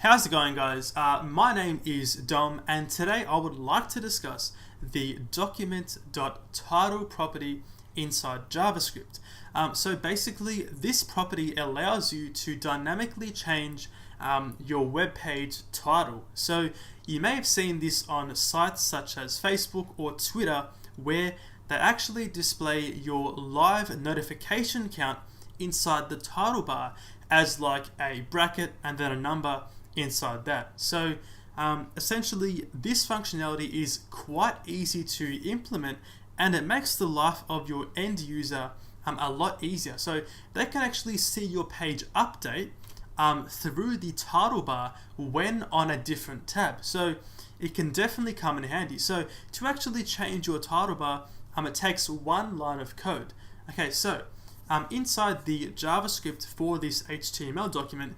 How's it going, guys? My name is Dom, and today I would like to discuss the Document.title property inside JavaScript. So basically, this property allows you to dynamically change your web page title. So you may have seen this on sites such as Facebook or Twitter, where they actually display your live notification count inside the title bar as like a bracket and then a number inside that. So essentially, this functionality is quite easy to implement, and it makes the life of your end user a lot easier. So they can actually see your page update through the title bar when on a different tab. So it can definitely come in handy. So to actually change your title bar, it takes one line of code. Okay, so inside the JavaScript for this HTML document,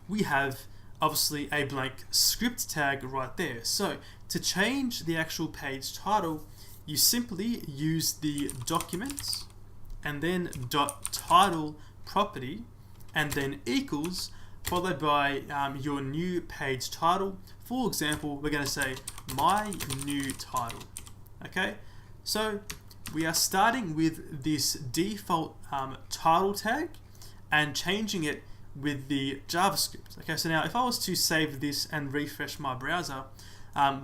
we have obviously a blank script tag right there. So to change the actual page title, you simply use the documents and then .title property and then equals followed by your new page title. For example, we're going to say my new title. Okay, so we are starting with this default title tag and changing it with the JavaScript. Okay, so now if I was to save this and refresh my browser,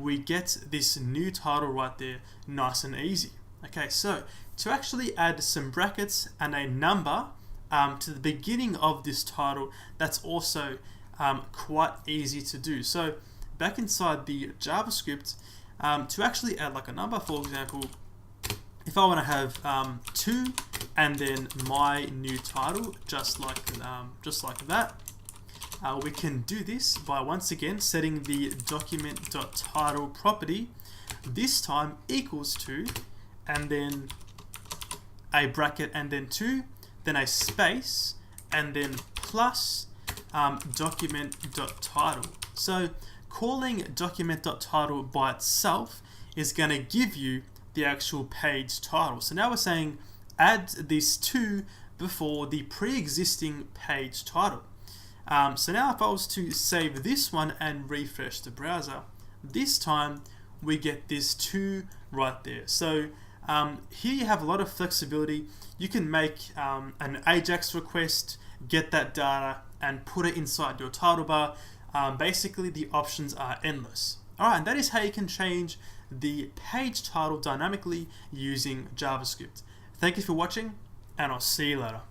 we get this new title right there, nice and easy. Okay, so to actually add some brackets and a number to the beginning of this title, that's also quite easy to do. So back inside the JavaScript, to actually add like a number, for example, if I want to have 2 and then my new title, just like that, we can do this by once again setting the document.title property, this time equals to, and then a bracket and then 2, then a space, and then plus document.title. So calling document.title by itself is going to give you the actual page title. So now we're saying add this to before the pre-existing page title. So now if I was to save this one and refresh the browser, this time we get this 2 right there. So here you have a lot of flexibility. You can make an AJAX request, get that data and put it inside your title bar. Basically the options are endless. Alright, and that is how you can change the page title dynamically using JavaScript. Thank you for watching, and I'll see you later.